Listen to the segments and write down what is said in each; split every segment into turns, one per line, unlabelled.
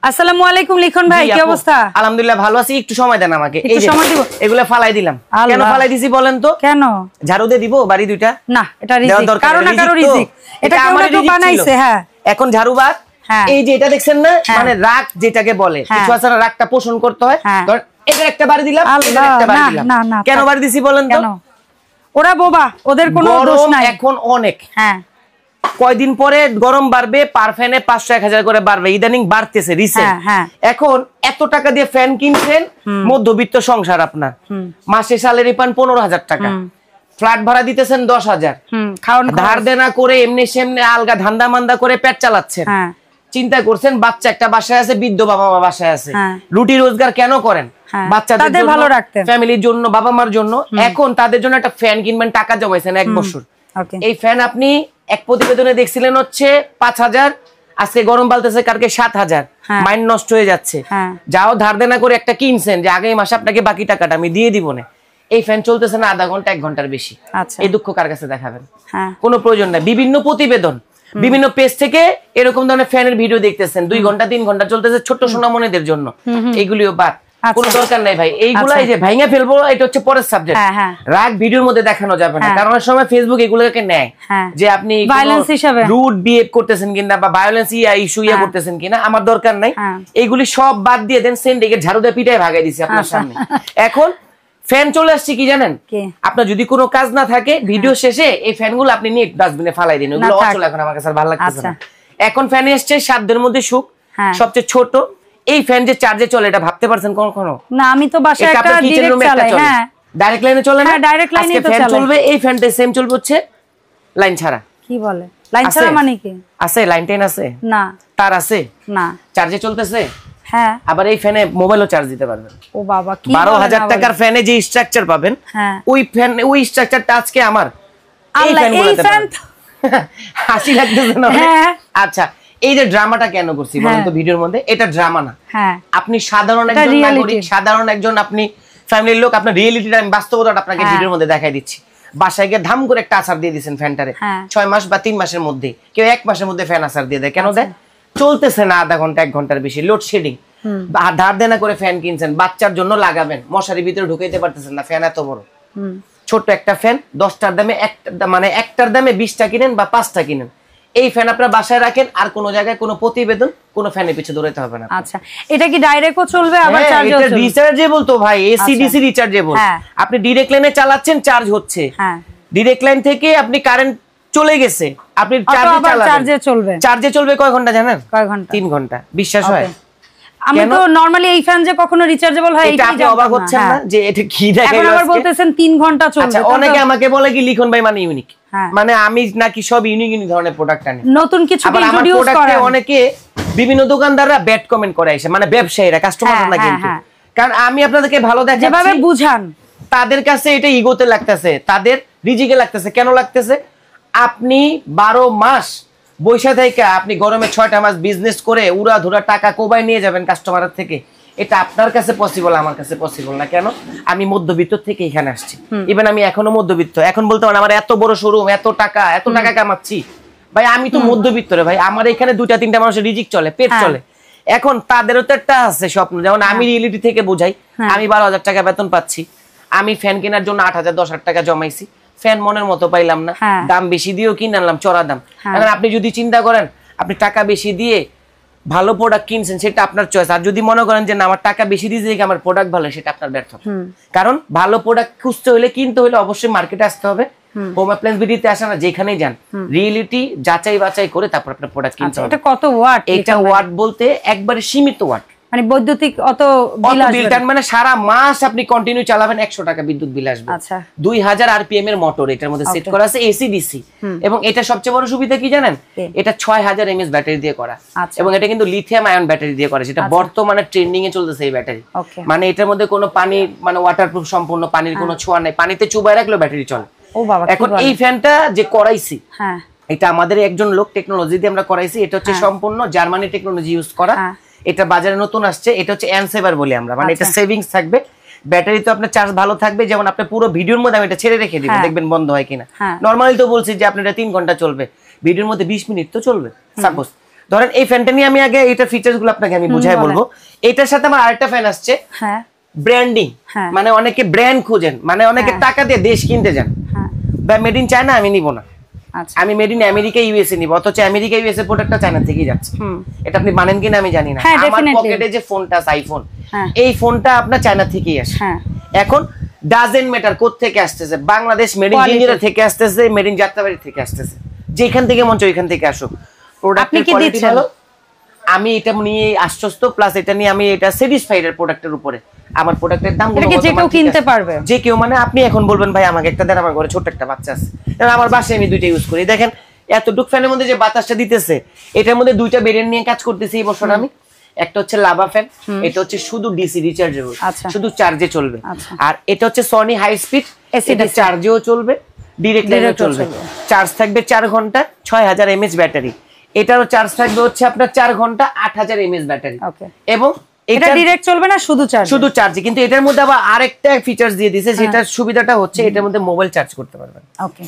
আসসালামু আলাইকুম লিখন ভাই, কি অবস্থা?
আলহামদুলিল্লাহ ভালো আছি। একটু সময় দেন আমাকে। এই যে সময় দিব, এগুলা ফালাই দিলাম। কেন ফালাই দিছি বলেন তো?
কেন?
ঝাড়ু দিয়ে দিব বাড়ি দুইটা?
না, এটা রিজিক, কারো না কারো রিজিক। এটা কেউ তো বানাইছে। হ্যাঁ, এখন
ঝাড়ু বাদ। এই যে এটা দেখছেন না, মানে রাগ যেটাকে বলে, কিছু আছে না, রাগটা পোষণ করতে হয়। ধর এটা একটা বাড়ি দিলাম, এটা একটা বাড়ি দিলাম। কেন বাড়ি দিছি বলেন তো?
ওরা বোবা, ওদের কোনো দোষ নাই।
এখন অনেক,
হ্যাঁ,
কয়দিন পরে গরম বাড়বে, পার ফ্যানে 500-1000 করে বাড়বে, ইদানিং বাড়তেছে রিসেন্ট। এখন এত টাকা দিয়ে ফ্যান কিনছেন, মধ্যবিত্ত সংসার আপনার, মাসে স্যালারি পান 15,000 টাকা, ফ্ল্যাট ভাড়া দিতেছেন 10,000, ধার দেনা করে এমনি সেমনি আলগা ধান্দা মান্দা করে পেট চালাচ্ছেন। চিন্তা করছেন বাচ্চা একটা বাসায় আছে, বৃদ্ধ বাবা মা বাসায় আছে, রুটি রোজগার কেন করেন? বাচ্চাদের ভালো রাখতে, ফ্যামিলির জন্য, বাবা মার জন্য। এখন তাদের জন্য একটা ফ্যান কিনবেন, টাকা জমাইছেন 1 বছর। এই ফ্যান আপনি এক প্রতিবেদনে দেখছিলেন হচ্ছে 5,000, আজকে গরম বালতেছে, কালকে 7,000, মাইন্ড নষ্ট হয়ে যাচ্ছে। যাও ধার দেনা করে একটা কিনছেন যে আগামী মাসে আপনাকে বাকি টাকাটা আমি দিয়ে দিব না, এই ফ্যান চলতেছে না আধা ঘন্টা 1 ঘন্টার বেশি। এই দুঃখ কার কাছে দেখাবেন? কোনো প্রয়োজন নাই। বিভিন্ন প্রতিবেদন, বিভিন্ন পেজ থেকে এরকম ধরনের ফ্যানের ভিডিও দেখতেছেন, 2 ঘন্টা 3 ঘন্টা চলতেছে, ছোট্ট সোনামণিদের জন্য। এগুলিও বাদ, কোনো দরকার নাই ভাই। এইগুলা এই যে ভাইঙা ফেলবো, এটা হচ্ছে পরের সাবজেক্ট। রাগ ভিডিওর মধ্যে দেখানো যাবে না, কারণ অনেক সময় ফেসবুক এগুলোকে নেয় যে আপনি ভায়োলেন্স হিসেবে রুড বিহেভ করতেছেন কিনা বা ভায়োলেন্স ইস্যু করতেছেন কিনা, আমার দরকার নাই। এইগুলি সব বাদ দিয়ে দেন, সেন্ডিকে ঝাড়ু দিয়ে পিটায় ভাগাই দিছি আপনার সামনে। এখন ফ্যান চলে আসছে কি জানেন? আপনার যদি কোনো কাজ না থাকে, ভিডিও শেষে এই ফ্যানগুলো আপনি নিয়ে ডাস্টবিনে ফালাই দিন, ওগুলো অচল। এখন আমার কাছে ভালো লাগতেছে না। এখন ফ্যান এসছে 7 দিনের মধ্যে সুখ, সবচেয়ে ছোট। এই ফ্যান যে চার্জে চলে, এটা ভাবতে পারছেন কখনো? না, আমি তো বাসায় একটা ডাইরেক্ট চালাই। হ্যাঁ, ডাইরেক্ট লাইনে চলে না? ডাইরেক্ট লাইনেই তো ফ্যান চলবে। এই ফ্যানটা সেম চলবে হচ্ছে লাইন ছাড়া। কি বলে লাইন ছাড়া মানে কি? আছে লাইন টেন আছে না, তার আছে না, চার্জে চলতেছে। হ্যাঁ, আবার এই ফ্যানে মোবাইলও চার্জ দিতে পারবেন। ও বাবা, কি 12,000 টাকার ফ্যানে যে স্ট্রাকচার পাবেন, ওই ফ্যান, ওই স্ট্রাকচারটা আজকে আমার এই ফ্যানগুলোতে পাবেন। হাসি লাগতেছে না? আচ্ছা, এই যে ড্রামাটা কেন করছি বলেন তো ভিডিওর মধ্যে? এটা ড্রামা না। আপনি সাধারণ একজন নাগরিক, সাধারণ একজন আপনি ফ্যামিলির লোক, আপনার রিয়েলিটিটা, আমি বাস্তবতাটা আপনাকে ভিডিওর মধ্যে দেখাই দিচ্ছি। বাসায় গিয়ে ধাম করে একটা আসার দিয়ে দিচ্ছেন ফ্যানটারে, 6 মাস বা 3 মাসের মধ্যে, কেউ 1 মাসের মধ্যে ফ্যান আসার দিয়ে দেয়। কেন দেয়? চলতেছে না আধা ঘন্টা 1 ঘন্টার বেশি, লোডশেডিং। ধার দেনা করে ফ্যান কিনছেন, বাচ্চার জন্য লাগাবেন, মশারির ভিতরে ঢুকাইতে পারতেছেন না, ফ্যান এত বড়। ছোট্ট একটা ফ্যান 10টার দামে, মানে একটার দামে 20টা কিনেন বা 5টা কিনেন। এই ফ্যান আপনার বাসায় রাখেন, আর কোন জায়গায় কোনো প্রতিবেদন, কোনো ফ্যানের পিছে দৌড়াইতে হবে না। আচ্ছা, এটা কি ডাইরেক্টও চলবে আবার চার্জও চলবে? এটা রিচার্জেবল তো ভাই, এসি ডিসি রিচার্জেবল। আপনি ডাইরেক্ট লাইনে চালাচ্ছেন, চার্জ হচ্ছে। ডাইরেক্ট লাইন থেকে আপনি কারেন্ট চলে গেছে, আপনি চার্জে চালাবেন, চার্জে চলবে। চার্জে চলবে কয় ঘন্টা জানেন? কয় ঘন্টা? 3 ঘন্টা। বিশ্বাস হয়? আমি তো নরমালি এই ফ্যান যে কখনো রিচার্জেবল হয় এটা আপনি অবাক হচ্ছেন না যে এটা কি দেখাই? এখন আবার বলতেছেন 3 ঘন্টা চলবে। আচ্ছা, অনেকে আমাকে বলে কি লিখন ভাই মানে ইউনিক, মানে আমি নাকি সব ইউনিক ইউনিক ধরনের প্রোডাক্ট আনি, নতুন কিছু ইন্ট্রোডিউস করে। অনেকে বিভিন্ন দোকানদাররা ব্যাড কমেন্ট করে এসে, মানে ব্যবসায়ীরা, কাস্টমাররা না কিন্তু। কারণ আমি আপনাদেরকে ভালো দেখাচ্ছি, যেভাবে বুঝান, তাদের কাছে এটা ইগোতে লাগতেছে, তাদের রিজিকে লাগতেছে। কেন লাগতেছে? আপনি 12 মাস বৈশা থেকে আপনি গরমে 6টা মাস বিজনেস করে উড়া ধুরা টাকা কোবাই নিয়ে যাবেন কাস্টমারের থেকে, এটা আপনার কাছে পসিবল, আমার কাছে পসিবল না। কেন? আমি মধ্যবিত্ত থেকে এখানে আসছি, ইভেন আমি এখনো মধ্যবিত্ত। এখন বলতে পারেন আমার এত বড় শোরুম, এত টাকা কামাচ্ছি, ভাই আমি তো মধ্যবিত্ত রে ভাই। আমার এখানে 2-3টা মানুষের রিজিক চলে, পেট চলে। এখন তাদেরও তো একটা আছে স্বপ্ন, যেমন আমি রিয়েলিটি থেকে বোঝাই। আমি 12,000 টাকা বেতন পাচ্ছি, আমি ফ্যান কেনার জন্য 8,000-10,000 টাকা জমাইছি, ফ্যান মনের মতো পাইলাম না, দাম বেশি দিয়েও কিনে আনলাম, চড়া দাম। এখন আপনি যদি চিন্তা করেন আপনি টাকা বেশি দিয়ে ভালো প্রোডাক্ট কিনছেন, সেটা আপনার চয়েস। আর যদি মনে করেন যে না আমার টাকা বেশি দিয়ে আমার প্রোডাক্ট ভালো, সেটা আপনার ব্যর্থতা। কারণ ভালো প্রোডাক্ট খুঁজতে হলে, কিনতে হলে অবশ্যই মার্কেটে আসতে হবে। হোম অ্যাপ্লায়েন্স ভিডিওতে আসে না, যেখানেই যান রিয়েলিটি যাচাই বাছাই করে তারপর আপনার প্রোডাক্ট কিনতে হবে। এটা কত ওয়াট? এটা ওয়াট বলতে একবারে সীমিত ওয়াট, মানে বৈদ্যুতিক অত বিল টান, মানে সারা মাস আপনি কন্টিনিউ চালাবেন 100 টাকা বিদ্যুৎ বিল আসবে। 2000 আরপিএম এর মোটর এটার মধ্যে সেট করা আছে, এসি ডিসি। এবং এটা সবচেয়ে বড় সুবিধা কি জানেন? এটা 6000 এমএএইচ ব্যাটারি দিয়ে করা, এবং এটা কিন্তু লিথিয়াম আয়ন ব্যাটারি দিয়ে করা, যেটা বর্তমানে ট্রেন্ডিং এ চলতেছে এই ব্যাটারি। মানে এটার মধ্যে কোনো পানি, মানে ওয়াটারপ্রুফ সম্পূর্ণ, পানির কোনো ছোঁয়া নাই, পানিতে চুবাই রাখলেও ব্যাটারি চলে। এখন এই ফ্যানটা যে করাইছি, এটা আমাদের একজন লোক টেকনোলজি দিয়ে আমরা করাইছি। এটা হচ্ছে সম্পূর্ণ জার্মানি টেকনোলজি ইউজ করা। এটা বাজারে নতুন আসছে, এটা হচ্ছে অ্যানসেভার বলি আমরা, মানে এটা সেভিংস থাকবে, ব্যাটারি তো আপনার চার্জ ভালো থাকবে। যেমন আপনি পুরো ভিডিওর মধ্যে আমি এটা ছেড়ে রেখে দিব, দেখবেন বন্ধ হয় কিনা। নরমালি তো বলছি যে আপনার এটা 3 ঘন্টা চলবে, ভিডিওর মধ্যে 20 মিনিট তো চলবে সাপোজ। ধরেন এই ফ্যানটা নিয়ে আমি আগে এটা ফিচারস গুলো আপনাকে আমি বুঝাই বলবো। এটার সাথে আমার আরেকটা ফ্যান আসছে,
হ্যাঁ
ব্র্যান্ডিং, মানে অনেকে ব্র্যান্ড খুঁজেন, মানে অনেকে টাকা দিয়ে দেশ কিনতে যান, বা মেড ইন চায়না আমি নিব না, আমি মেড ইন আমেরিকা ইউএসএ নিব, অথচ আমেরিকা ইউএসএ প্রোডাক্টটা চায়না থেকেই যাচ্ছে। এটা আপনি মানেন কিনা আমি জানি না। আমার পকেটে যে ফোনটা আছে আইফোন, এই ফোনটা আপনার চায়না থেকেই আসে। এখন ডাজেন্ট ম্যাটার কোথা থেকে আসতেছে, বাংলাদেশ মেড ইন ইন্ডিয়া থেকে আসতেছে, মেড ইন যাত্রাবাড়ি থেকে আসতেছে, যেখান থেকে মন চায় ওইখান থেকে আসুক, প্রোডাক্টের কোয়ালিটি ভালো। আমি এটা নিয়ে আশ্বস্ত, প্লাস এটা নিয়ে আমি এটা স্যাটিসফাইড এর প্রোডাক্টের উপরে। আমার প্রোডাক্টের দাম
যে কেউ কিনতে পারবে,
যে কেউ, মানে আপনি এখন বলবেন ভাই আমাকে একটা দেন, আমার ঘরে ছোট একটা বাচ্চা আছে, আমার বাসায় আমি দুইটা ইউজ করি। দেখেন এতটুক ফ্যানের মধ্যে যে বাতাসটা দিতেছে, এটার মধ্যে দুইটা ভেরিয়েন্ট নিয়ে কাজ করতেছি এই বছর আমি। একটা হচ্ছে লাভা ফ্যান, এটা হচ্ছে শুধু ডিসি রিচার্জেবল, শুধু চার্জে চলবে। আর এটা হচ্ছে সনি হাই স্পিড, এটা চার্জেও চলবে, ডাইরেক্ট লাইনেও চলবে। চার্জ থাকবে 4 ঘন্টা, 6000 mAh ব্যাটারি। এটারও চার্জ থাকবে হচ্ছে আপনার 4 ঘন্টা, 8000 mAh ব্যাটারি। এবং
এটা ডাইরেক্ট চলবে না, শুধু চার্জ,
শুধু চার্জ। কিন্তু এটার মধ্যে আবার আরেকটা ফিচারস দিয়ে দিয়েছে, যেটার সুবিধাটা হচ্ছে এটার মধ্যে মোবাইল চার্জ করতে পারবেন।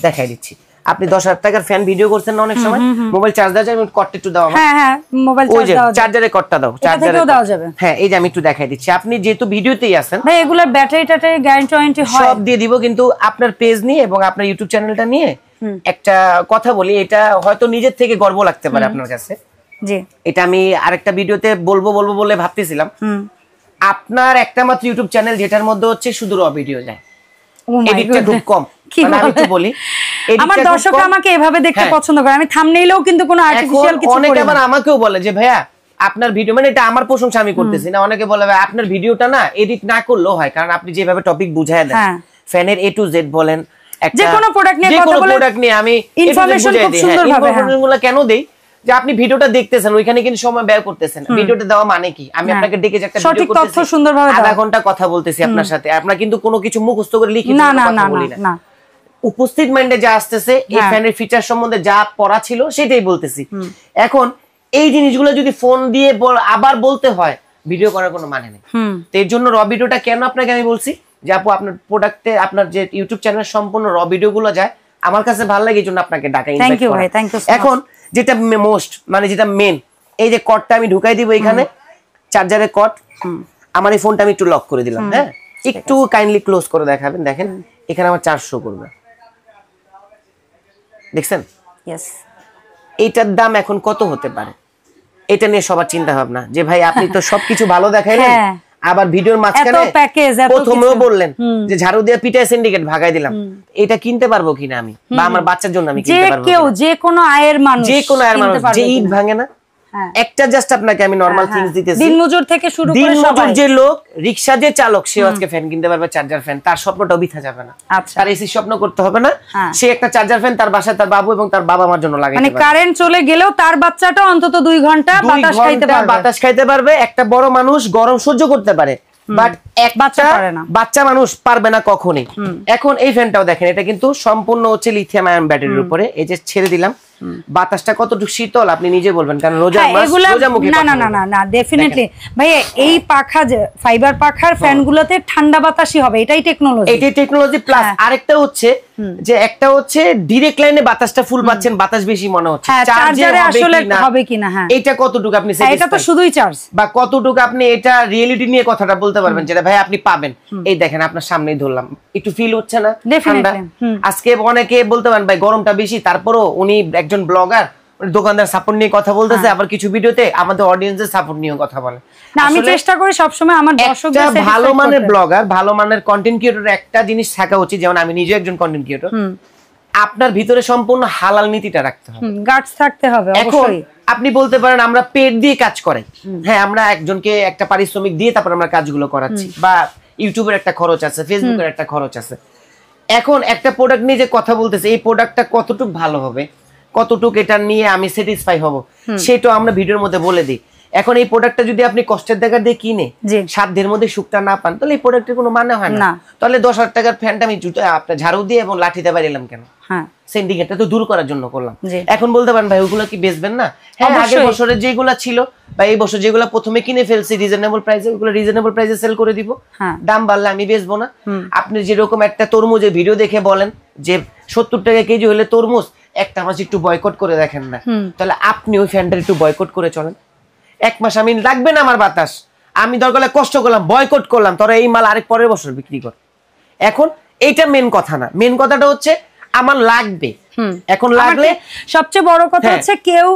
দেখাই দিচ্ছি। আপনি 10,000 টাকার ফ্যান ভিডিও করছেন না অনেক সময়, মোবাইল চার্জ দেওয়া যায়, কর্ডটা একটু দাও।
হ্যাঁ হ্যাঁ, মোবাইল চার্জ দাও,
চার্জারে কর্ডটা দাও, চার্জারে দাও যাবে। হ্যাঁ, এই যে আমি একটু দেখাই দিচ্ছি। আপনি যেহেতু ভিডিওতেই আছেন
ভাই, এগুলোর ব্যাটারি টাটারি গ্যারান্টি হয়,
সব দিয়ে দিব। কিন্তু আপনার পেজ নিয়ে এবং আপনার ইউটিউব চ্যানেলটা নিয়ে একটা কথা বলি, এটা হয়তো নিজের থেকে গর্ব লাগতে পারে আপনার কাছে, জি, এটা আমি আরেকটা ভিডিওতে বলবো বলে ভাবতেছিলাম। আপনার একটা মাত্র ইউটিউব চ্যানেল যেটার মধ্যে হচ্ছে শুধু র ভিডিও যায়, এডিটটা খুব কম। মানে আমি একটু বলি,
আমার দর্শক আমাকে এভাবে দেখতে পছন্দ করে, আমি থাম্বনেইলেও কিন্তু কোনো আর্টিফিশিয়াল কিছু করি না।
অনেকে আবার আমাকেও বলে যে ভাইয়া আপনার ভিডিও, মানে এটা আমার প্রশংসা আমি করতেছি না, অনেকে বলে ভাই আপনার ভিডিওটা না এডিট না করলেও হয়, কারণ আপনি যেভাবে টপিক বুঝায় দেন, ফ্যানের A to Z বলেন, একটা
যে কোনো প্রোডাক্ট নিয়ে কথা বলে,
প্রোডাক্ট নিয়ে আমি
ইনফরমেশন খুব সুন্দরভাবে,
ইনফরমেশনগুলো কেন দেই যে আপনি ভিডিওটা দেখতেছেন, ওইখানে কিন্তু সময় ব্যয় করতেছেন। ভিডিওটা দেওয়া মানে কি, আমি আপনাকে ডেকে যে একটা ভিডিও করতেছি, সঠিক তথ্য সুন্দরভাবে আধা ঘন্টা কথা বলতেছি আপনার সাথে, আপনারা কিন্তু কোনো কিছু মুখস্থ করে লিখে কথা বলি না, উপস্থিত মাইন্ডে যা আসতেছে এই ফ্যানের ফিচার সম্বন্ধে যা পড়া ছিল সেটাই বলতেছি। এখন এই জিনিসগুলো যদি ফোন দিয়ে আবার বলতে হয়, ভিডিও করার কোনো মানে নেই। তো এর জন্য র ভিডিওটা কেন আপনাকে আমি বলছি যে আপু আপনার প্রোডাক্টে, আপনার যে ইউটিউব চ্যানেল সম্পূর্ণ র ভিডিওগুলো যায়, আমার কাছে ভালো লাগে, এই জন্য আপনাকে ডাকা ইনভাইট করা। এখন যেটা মোস্ট, মানে যেটা মেন, এই যে কর্ডটা আমি ঢুকাই দিব এখানে, চার্জারের কর্ড। আমার এই ফোনটা আমি একটু লক করে দিলাম, হ্যাঁ, একটু কাইন্ডলি ক্লোজ করে দেখাবেন। দেখেন এখানে আমার 400 করবে, দেখছেন? এইটার দাম এখন কত হতে পারে, এটা নিয়ে সবার চিন্তা ভাবনা যে ভাই আপনি তো সবকিছু ভালো দেখাইলেন, আবার ভিডিওর মাঝখানে প্রথমেও বললেন যে ঝাড়ু দিয়ে পিটায় সিন্ডিকেট ভাগাই দিলাম, এটা কিনতে পারবো কিনা আমি, বা আমার বাচ্চার জন্য আমি কিনতে পারবো কিনা?
যে কোনো আয়ের মানুষ,
যে ইট ভাঙে না, একটা জাস্ট আপনাকে আমি নরমাল থিংস দিতেছি।
দিনমজুর থেকে শুরু করে
দিনমজুর যে লোক, রিকশা যে চালক, সে আজকে ফ্যান কিনতে পারবে, চার্জার ফ্যান, তার স্বপ্নটা বৃথা যাবে না, তার এসি স্বপ্ন করতে হবে না। সে একটা চার্জার ফ্যান তার বাসায় তার বাবু এবং তার বাবা মার জন্য লাগাইতে পারবে, মানে
কারেন্ট চলে গেলেও তার বাচ্চাটা অন্তত 2 ঘন্টা বাতাস খাইতে
পারবে। একটা বড় মানুষ গরম সহ্য করতে পারে, বাট এক বাচ্চা মানুষ পারবে না কখনই। এখন এই ফ্যানটাও দেখেন, এটা কিন্তু সম্পূর্ণ হচ্ছে লিথিয়াম আয়ন ব্যাটারির উপরে। এই যে ছেড়ে দিলাম, বাতাসটা কতটুকু শীতল আপনি নিজে বলবেন, কারণ রোজা মুখে
না ডেফিনেটলি ভাই, এই পাখা যে ফাইবার পাখার ফ্যানগুলোতে ঠান্ডা বাতাসই হবে, এটাই টেকনোলজি।
এটাই টেকনোলজি, প্লাস আরেকটা হচ্ছে যে একটা হচ্ছে ডাইরেক্ট লাইনে বাতাসটা ফুল পাচ্ছেন, বাতাস বেশি মনে হচ্ছে,
চার্জারে আসলে হবে কিনা, হ্যাঁ,
এটা কতটুকু আপনি
এটা তো শুধুই চার্জ,
বা কতটুকু আপনি এটা রিয়েলিটি নিয়ে কথাটা বলতে পারবেন, যেটা ভাই আপনি পাবেন। এই দেখেন আপনার সামনেই ধরলাম, একটু ফিল হচ্ছে না ঠান্ডা? আজকে অনেকে বলতে পারেন ভাই গরমটা বেশি, তারপরও উনি একজন ব্লগার, দোকানদার সাপোর্ট নিয়ে কথা বলতেছে, আবার কিছু ভিডিওতে আমাদের অডিয়েন্সের সাপোর্ট নিয়ে কথা বলে।
না, আমি চেষ্টা করি সবসময় আমার দর্শকদের
ভালো মানের ব্লগার, ভালো মানের কন্টেন্ট ক্রিয়েটর একটা জিনিস থাকা উচিত, যেমন আমি নিজে একজন কন্টেন্ট ক্রিয়েটর, আপনার ভিতরে সম্পূর্ণ হালাল নীতিটা রাখতে হবে,
গাটস থাকতে হবে অবশ্যই।
আপনি বলতে পারেন আমরা পেট দিয়ে কাজ করাই, হ্যাঁ, আমরা একজনকে একটা পারিশ্রমিক দিয়ে তারপর আমরা কাজগুলো করাচ্ছি, বা ইউটিউবের একটা খরচ আছে, ফেসবুকের একটা খরচ আছে। এখন একটা প্রোডাক্ট নিয়ে যে কথা বলতেছে, এই প্রোডাক্টটা কতটুকু ভালো হবে, কতটুকু এটা নিয়ে আমি স্যাটিসফাই হব, সেটাও আমরা ভিডিওর মধ্যে বলে দিই। এখন এই প্রোডাক্টটা যদি আপনি কষ্টের টাকা দিয়ে কিনে সাধ্যের মধ্যে সুখটা না পান, তাহলে এই প্রোডাক্টের কোনো মানে হয় না। তাহলে 10,000 টাকার ফ্যানটা আমি আপনার ঝাড়ু দিয়ে এবং লাঠিতে বাড়িলাম কেন? সিন্ডিকেটটা তো দূর করার জন্য করলাম। এখন বলতে পারেন ভাই ওগুলো কি বেচবেন না? হ্যাঁ, আগের বছরের যেগুলো ছিল বা এই বছর যেগুলো প্রথমে কিনে ফেলছি রিজনেবল প্রাইসে, ওগুলো রিজনেবল প্রাইসে সেল করে দিব, দাম বাড়লে আমি বেচবো না। আপনি যেরকম একটা তরমুজের ভিডিও দেখে বলেন যে 70 টাকা কেজি হলে তরমুজ একটা মাস একটু বয়কট করে দেখেন না, তাহলে আপনি ওই ফ্যানটা একটু বয়কট করে চলেন। 1 মাস আমি লাগবে না আমার বাতাস, আমি দরকার হলে কষ্ট করলাম, বয়কট করলাম, তোরা এই মাল আরেক পরের বছর বিক্রি কর। এখন এইটা মেন কথা না, মেন কথাটা হচ্ছে আমার লাগবে। এখন লাগলে
সবচেয়ে বড় কথা হচ্ছে কেউ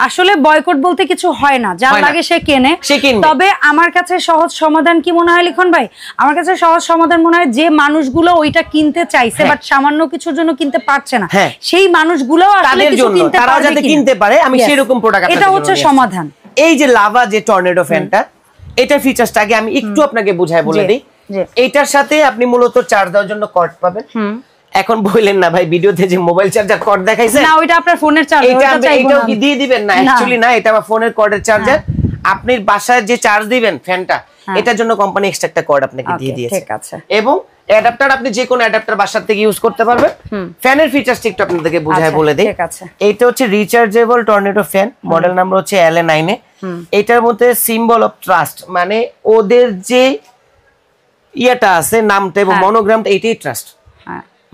আসলে বয়কট বলতে কিছু হয় না, যার লাগে সে কেনে। তবে আমার কাছে সহজ সমাধান কি মনে হয় লিখন ভাই, আমার কাছে সহজ সমাধান মনে হয় যে মানুষগুলো ওইটা কিনতে চাইছে বাট সামান্য কিছুর জন্য কিনতে পারছে না, সেই মানুষগুলো আসলে কিছু কিনতে পারবে,
তারাও যাতে কিনতে পারে, আমি সেরকম প্রোডাক্ট,
এটা হচ্ছে সমাধান।
এই যে লাভা যে টর্নেডো ফ্যানটা, এটার ফিচারটা আগে আমি একটু আপনাকে বুঝায় বলে দিই। এইটার সাথে আপনি মূলত চার্জ দেওয়ার জন্য কর্ড পাবেন। এখন বললেন না ভাই ভিডিওতে যে মোবাইল চার্জার কর্ড দেখাইছে,
না ওইটা আপনার ফোনের চার্জার,
এটাও কি দিয়ে দিবেন? না অ্যাকচুয়ালি না, এটা আমার ফোনের কর্ডের চার্জার। আপনি বাসায় যে চার্জ দিবেন ফ্যানটা, এটার জন্য কোম্পানি এক্সট্রা একটা কর্ড আপনাকে দিয়ে দিয়েছে, ঠিক আছে। এবং অ্যাডাপ্টার আপনি যে কোনো অ্যাডাপ্টার বাসা থেকে ইউজ করতে পারবেন। ফ্যানের ফিচারটা একটু আপনাদেরকে বুঝায় বলে দেই। এইটা হচ্ছে rechargeable tornado fan, model number হচ্ছে LA9 এ। এটার মধ্যে সিম্বল অফ ট্রাস্ট, মানে ওদের যে ইয়াটা আছে নামটা এবং মনোগ্রামটা, এটাই ট্রাস্ট।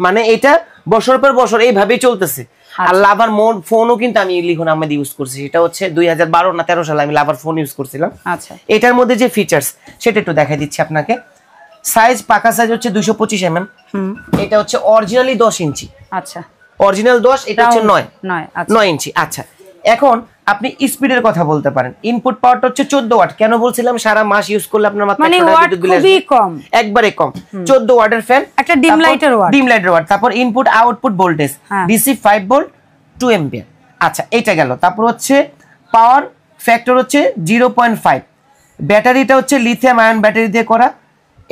মানে এটা বছর পর বছর এইভাবেই চলতেছে। আর লাভার ফোনও কিন্তু আমি লিখন আহমেদ ইউজ করছি, সেটা হচ্ছে 2012 না 13 সালে আমি লাভার ফোন ইউজ করছিলাম। আচ্ছা, এটার মধ্যে যে ফিচার্স সেটা একটু দেখাই দিচ্ছি আপনাকে। সাইজ, পাকা সাইজ হচ্ছে 225 mm, এটা হচ্ছে অরিজিনালি 10 ইঞ্চি। আচ্ছা, অরিজিনাল 10, এটা হচ্ছে 9 ইঞ্চি। আচ্ছা, এখন আপনি স্পিডের কথা বলতে পারেন। ইনপুট পাওয়ারটা হচ্ছে 14 ওয়াট। কেন বলছিলাম সারা মাস ইউজ করলে আপনার মাত্র
মানে ওয়াট খুবই কম,
একবারে কম। 14 ওয়াটের ফ্যান, একটা ডিম লাইটের ওয়াট। তারপর input output voltage DC 5 volt 2 ampere. আচ্ছা, এটা গেল। তারপর হচ্ছে পাওয়ার ফ্যাক্টর হচ্ছে 0.5। ব্যাটারিটা হচ্ছে লিথিয়াম আয়ন ব্যাটারি দিয়ে করা।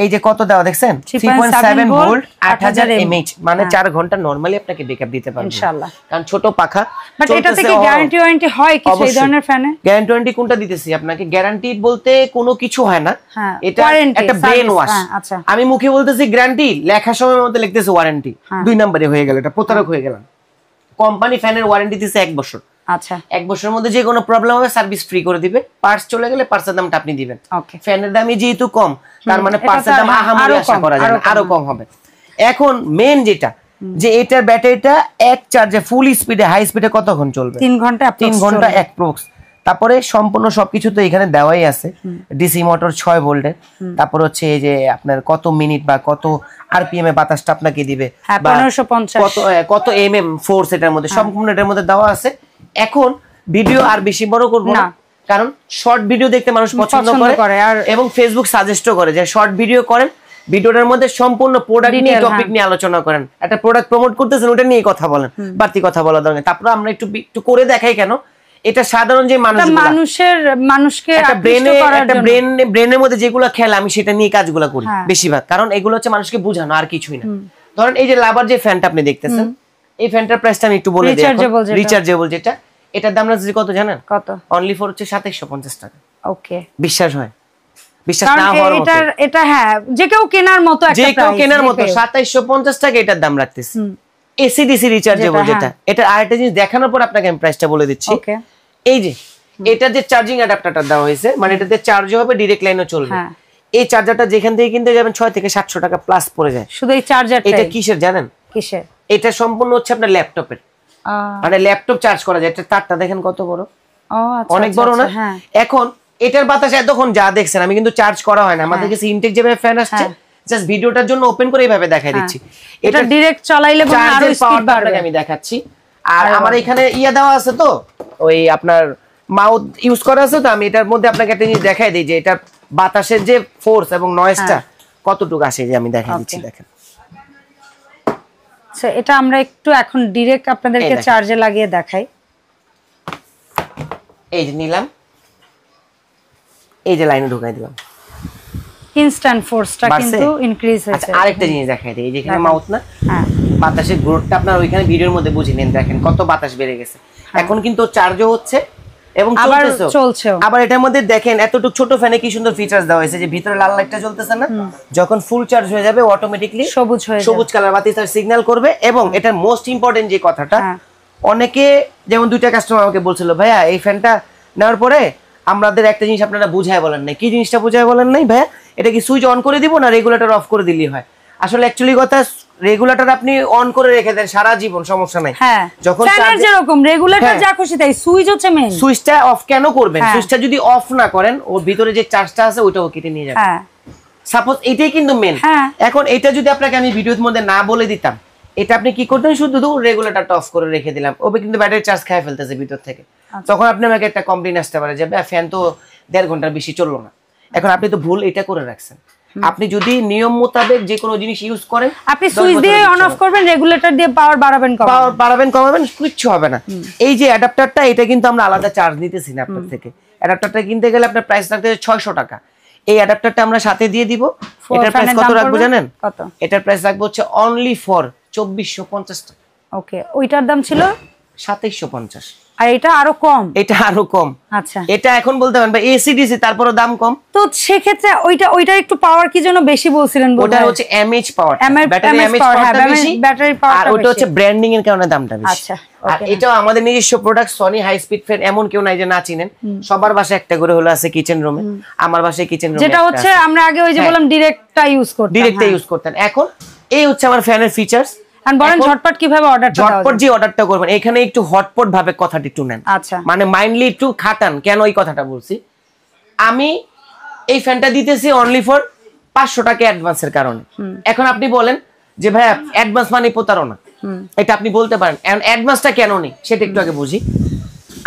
এই যে কত দেওয়া দেখছেন, 3.7 ভোল্ট 8000 mAh, মানে 4 ঘন্টা নরমালি আপনাকে ব্যাকআপ দিতে পারবে ইনশাআল্লাহ, কারণ ছোট পাখা। বাট এটা থেকে গ্যারান্টি ওয়ারেন্টি হয় কি এই ধরনের ফ্যানে? গ্যারান্টি ওয়ারেন্টি কোনটা দিতেছি আপনাকে? গ্যারান্টি বলতে কোনো কিছু হয় না, এটা একটা ব্রেন ওয়াশ। আমি মুখে বলতেছি গ্যারান্টি, লেখার সময় মধ্যে লিখতেছে ওয়ারেন্টি, 2 নম্বরে হয়ে গেল, এটা প্রতারক হয়ে গেলাম। কোম্পানি ফ্যানের ওয়ারেন্টি দিছে 1 বছর। আচ্ছা, 1 বছরের মধ্যে যে কোনো প্রবলেম হবে সার্ভিস ফ্রি করে দিবে। পার্টস চলে গেলে পার্টসের দামটা আপনি দিবেন। ফ্যানের দামই যেহেতু কম, তার মানে পার্টসের দাম আহামরি আশা করা যায় না, আরো কম হবে। এখন মেন যেটা, যে এটার ব্যাটারিটা এক চার্জে ফুল স্পিডে হাই স্পিডে কতক্ষণ চলবে? 3 ঘন্টা অ্যাপ্রক্স। তারপরে সম্পূর্ণ সবকিছু তো এখানে দেওয়াই আছে। ডিসি মোটর 6 ভোল্টের। তারপর হচ্ছে এই যে আপনার কত মিনিট বা কত আরপিএম এ বাতাসটা আপনাকে দিবে, 1550 কত এমএম ফোর্স এটার মধ্যে সম্পূর্ণ এটার মধ্যে দেওয়া আছে। এখন ভিডিও আর বেশি বড় করব না, কারণ শর্ট ভিডিও দেখতে মানুষ পছন্দ করে এবং ফেসবুক সাজেস্টও করে যে শর্ট ভিডিও করেন, ভিডিওটার মধ্যে সম্পূর্ণ প্রোডাক্ট নিয়ে টপিক নিয়ে আলোচনা করেন। একটা প্রোডাক্ট প্রমোট করতেছেন, ওটা নিয়ে কথা বলেন, বাড়তি কথা বলা দরকার। তারপর আমরা একটু করে দেখাই কেন এটা সাধারণ যে মানুষকে একটা ব্রেনের মধ্যে যেগুলো খেলা, আমি সেটা নিয়ে কাজগুলো করি বেশিরভাগ, কারণ এগুলো হচ্ছে মানুষকে বোঝানো, আর কিছুই না। ধরেন এই যে লাভার যে ফ্যানটা আপনি দেখতেছেন, এই ফ্যানটার প্রাইসটা আমি একটু বলে দিই। রিচার্জেবল যেটা, এটার দাম কত জানেন? কত? অনলি ফর হচ্ছে 2750 টাকা। ওকে, বিশ্বাস হয়? বিশ্বাস না হওয়ার মতো, এটা হ্যাঁ যে কেউ কেনার মতো, একটা যে কেউ কেনার মতো 2750 টাকা এটার দাম রাখতেছি। এসিডিসি রিচার্জেবল যেটা, এটা আরেকটা জিনিস দেখানোর পর আপনাকে আমি প্রাইসটা বলে দিচ্ছি। এই যে এটা যে চার্জিং অ্যাডাপ্টারটা দেওয়া হয়েছে, মানে এটাতে চার্জও হবে, ডাইরেক্ট লাইনও চলবে। এই চার্জারটা যেখান থেকে কিনতে যাবেন 6 থেকে 700 টাকা প্লাস পড়ে যায় শুধু এই চার্জারটা। এটা কিসের জানেন? কিসের? এটা সম্পূর্ণ হচ্ছে আপনার ল্যাপটপের, মানে ল্যাপটপ চার্জ করা যায়। এটা তারটা দেখেন কত বড়, অনেক বড় না? এখন এটার বাতাস এতক্ষণ যা দেখছেন, আমি কিন্তু চার্জ করা হয় না, আমাদের কাছে ইনটেক যেভাবে ফ্যান আসছে, জাস্ট ভিডিওটার জন্য ওপেন করে এইভাবে দেখাই দিচ্ছি। এটা ডাইরেক্ট চালাইলে আরো স্পিড বাড়বে, আমি দেখাচ্ছি। আর আমার এখানে ইয়া দেওয়া আছে, তো ওই আপনার মাউথ ইউজ করা আছে, তো আমি এটার মধ্যে আপনাকে একটা জিনিস দেখাই দিই যে এটা বাতাসের যে ফোর্স এবং নয়েজটা কতটুকু আসে, যে আমি দেখাই দিচ্ছি। দেখেন, আচ্ছা এটা আমরা একটু এখন ডাইরেক্ট আপনাদেরকে চার্জে লাগিয়ে দেখাই। এই যে নিলাম, এই যে লাইনে ঢুকাই দিলাম, ইনস্ট্যান্ট ফোর্সটা কিন্তু ইনক্রিজ হয়েছে। আরেকটা জিনিস দেখাই দিই, এই যে এখানে মাউথ না, বাতাসের গ্রোথটা আপনারা ওইখানে ভিডিওর মধ্যে বুঝে নেন। দেখেন কত বাতাস বেড়ে গেছে। এখন কিন্তু চার্জও হচ্ছে এবং চলছে। আবার এটার মধ্যে দেখেন এতটুকু ছোট ফ্যানে কি সুন্দর ফিচারস দেওয়া হয়েছে, যে ভিতরে লাল লাইটটা জ্বলতেছে না, যখন ফুল চার্জ হয়ে যাবে অটোমেটিক্যালি সবুজ কালার বাতি তার সিগন্যাল করবে। এবং এটার মোস্ট ইম্পর্টেন্ট যে কথাটা, অনেকে যেমন 2টা কাস্টমার আমাকে বলছিল, ভাইয়া এই ফ্যানটা নেওয়ার পরে আমাদের একটা জিনিস আপনারা বুঝায় বলেন নাই। কি জিনিসটা বুঝায় বলেন নাই ভাইয়া? এটা কি সুইচ অন করে দিব না রেগুলেটর অফ করে দিলেই হয়? আসলে অ্যাকচুয়ালি কথা রেগুলেটর আপনি অন করে রেখে দেন সারা জীবন, সমস্যা নাই।
যখন ফ্যানের যেরকম রেগুলেটর যা খুশি তাই, সুইচ হচ্ছে মেইন।
সুইচটা অফ কেন করবেন? সুইচটা যদি অফ না করেন ওর ভিতরে যে চার্জটা আছে ওইটাও কেটে নিয়ে যাবে। সাপোজ এটাই কিন্তু মেইন। এখন এটা যদি আপনাকে আমি ভিডিওর মধ্যে না বলে দিতাম, এটা আপনি কি করতেন, শুধু রেগুলেটরটা অফ করে রেখে দিলাম, ওবে কিন্তু ব্যাটারি চার্জ খেয়ে ফেলতেছে ভিতর থেকে। তখন আপনি আমাকে একটা কমপ্লেইন আসতে পারে যে ফ্যান তো 1.5 ঘন্টার বেশি চললো না। এখন আপনি তো ভুল এটা করে রাখছেন। আপনি যদি নিয়ম মোতাবেক যে কোনো জিনিস ইউজ করেন, আপনি সুইচ দিয়ে অন অফ করবেন, রেগুলেটর দিয়ে পাওয়ার বাড়াবেন কমাবেন, কিচ্ছু হবে না। এই যে অ্যাডাপ্টারটা, এটা কিন্তু আমরা আলাদা চার্জ নিতেছি না আপনার থেকে। অ্যাডাপ্টারটা কিনতে গেলে আপনার প্রাইস রাখতে 600 টাকা। এই অ্যাডাপ্টারটা আমরা সাথে দিয়ে দিব। এটার প্রাইস কত রাখবো জানেন? কত? এটার প্রাইস রাখবো হচ্ছে অনলি ফর 2450 টাকা।
ওকে, ওইটার দাম ছিল
2750।
আর এটা আরো কম?
এটা আরো কম।
আচ্ছা,
এটা এখন বলতে পারেন এসি ডিসি তারপরও দাম কম।
তো সেক্ষেত্রে ওইটা একটু পাওয়ার কি জন্য বেশি বলছিলেন?
ওটা হচ্ছে এমএইচ পাওয়ার, ব্যাটারি এমএইচ পাওয়ারটা বেশি, ব্যাটারি পাওয়ার, আর ওটা হচ্ছে ব্র্যান্ডিং এর কারণে দামটা বেশি।
আচ্ছা,
আর এটাও আমাদের নিজস্ব product, Sony high speed fan. এমন কেউ নাই যে না চিনেন, সবার বাসায় একটা করে হলো আছে কিচেন রুমে। আমার বাসায় কিচেন রুমে
যেটা হচ্ছে আমরা আগে ওই যে বললাম ডিরেক্টটা ইউজ করতেন। এখন এই হচ্ছে আমার ফ্যানের ফিচারস। আর বলেন ঝটপট কিভাবে অর্ডারটা দাও? ঝটপট যে অর্ডারটা করবেন, এখানে একটু হটপট ভাবে কথাটি একটু নেন। আচ্ছা, মানে মাইন্ডলি একটু খাটান। কেন এই কথাটা বলছি? আমি এই ফ্যানটা দিতেছি অনলি ফর 500 টাকা অ্যাডভান্সের কারণে। এখন আপনি বলেন যে ভাই অ্যাডভান্স মানে প্রতারণা, এটা আপনি বলতে পারেন। এখন অ্যাডভান্সটা কেন নেই সেটা একটু আগে বুঝি।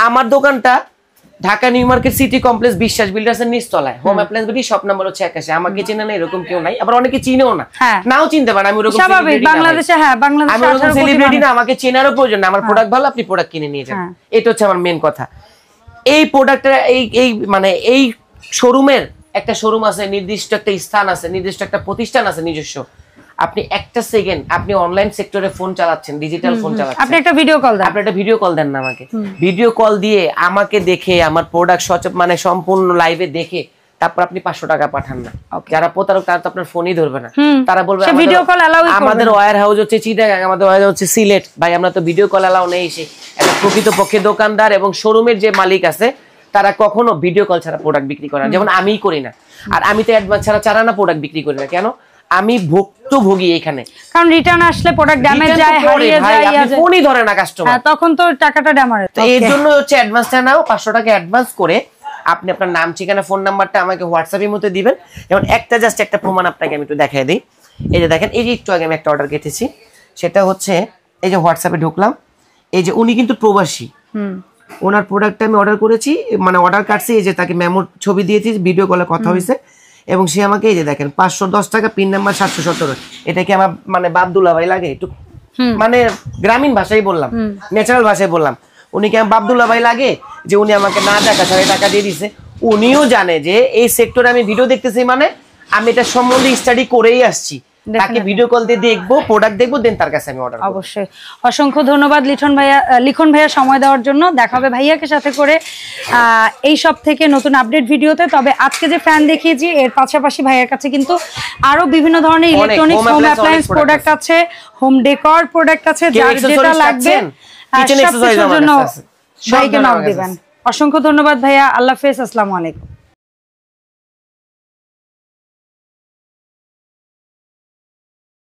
আমার দোকানটা Dhaka new market city complex বিশ্বাস বিল্ডার্স এর নিচতলায়, home appliance BD, shop number হচ্ছে 81। আমাকে চেনে না এরকম কেউ নাই, আবার অনেকে চিনেও না, নাও চিনতে পারেন। আমি ওরকম স্বাভাবিক, বাংলাদেশে বাংলাদেশে আমি ওরকম সেলিব্রিটি না, আমাকে চেনারও প্রয়োজন না। আমার প্রোডাক্ট ভালো, আপনি প্রোডাক্ট কিনে নিয়ে যান। এটা হচ্ছে আমার মেন কথা। এই প্রোডাক্টটা এই মানে এই শোরুমের একটা শোরুম আছে, নির্দিষ্ট একটা স্থান আছে, নির্দিষ্ট একটা প্রতিষ্ঠান আছে নিজস্ব। আপনি একটা সেকেন্ড আপনি অনলাইন সেক্টরে ফোন চালাচ্ছেন, ডিজিটাল ফোন চালাচ্ছেন, আপনি একটা ভিডিও কল দেন, আপনি একটা ভিডিও কল দেন না আমাকে, ভিডিও কল দিয়ে আমাকে দেখে আমার প্রোডাক্ট মানে সম্পূর্ণ লাইভে দেখে তারপর আপনি 500 টাকা পাঠান না। যারা প্রতারক তারা তো আপনার ফোনই ধরবে না, তারা বলবে আমাদের ওয়্যার হাউস হচ্ছে চিটাগাং, আমাদের ওয়্যার হাউস হচ্ছে সিলেট, ভাই আমরা তো ভিডিও কল এলাও নেই। সে একটা প্রকৃতপক্ষে দোকানদার এবং শোরুমের যে মালিক আছে তারা কখনো ভিডিও কল ছাড়া প্রোডাক্ট বিক্রি করে না, যেমন আমিই করি না। আর আমি তো অ্যাডভান্স ছাড়া না প্রোডাক্ট বিক্রি করি না। কেন? আমি ভুক্তভোগী এখানে, কারণ রিটার্ন আসলে প্রোডাক্ট ড্যামেজ যায়, হারিয়ে যায়, আপনি ফোনই ধরে না কাস্টমার, তখন তো টাকাটা ড্যামেজ। তো এর জন্য হচ্ছে অ্যাডভান্সটা নাও, 500 টাকা অ্যাডভান্স করে আপনি আপনার নাম, ঠিকানা, ফোন নাম্বারটা আমাকে হোয়াটসঅ্যাপের মধ্যে দিবেন। যেমন জাস্ট একটা প্রমাণ আপনাকে আমি একটু দেখাই দিই। এই যে দেখেন, এই যে একটু আগে আমি একটা অর্ডার কেটেছি, সেটা হচ্ছে এই যে হোয়াটসঅ্যাপে ঢুকলাম, এই যে উনি কিন্তু প্রবাসী, ওনার প্রোডাক্টটা আমি অর্ডার করেছি, মানে অর্ডার কাটছি, এই যে তাকে মেমোর ছবি দিয়েছি, ভিডিও কলে কথা হয়েছে, এবং সে আমাকে এই যে দেখেন 510 টাকা, পিন নাম্বার 717। এটা কি আমার মানে বাবদুল্লাহ ভাই লাগে? একটু মানে গ্রামীণ ভাষায় বললাম, ন্যাচারাল ভাষায় বললাম। উনি কি আমার বাবদুল্লাহ ভাই লাগে যে উনি আমাকে না টাকা ছাড়া টাকা দিয়ে দিছে? উনিও জানে যে এই সেক্টরে আমি ভিডিও দেখতেছি, মানে আমি এটা সম্বন্ধে স্টাডি করেই আসছি, তাকে ভিডিও কল দিয়ে দেখবো, প্রোডাক্ট দেখবো, দেন তার কাছে আমি অর্ডার করব। অবশ্যই অসংখ্য ধন্যবাদ লিখন ভাইয়া সময় দেওয়ার জন্য। দেখা হবে ভাইয়াকে সাথে করে এই সব থেকে নতুন আপডেট ভিডিওতে। তবে আজকে যে ফ্যান দেখিয়েছি এর পাশাপাশি ভাইয়ার কাছে কিন্তু আরো বিভিন্ন ধরনের ইলেকট্রনিক্স হোম অ্যাপ্লায়েন্স প্রোডাক্ট আছে, হোম ডেকর প্রোডাক্ট আছে, যার যেটা লাগবে কিচেন অ্যাক্সেসরিজের জন্য ভাইকে নক দিবেন। অসংখ্য ধন্যবাদ ভাইয়া, আল্লাহ হাফেজ, আসসালামু আলাইকুম।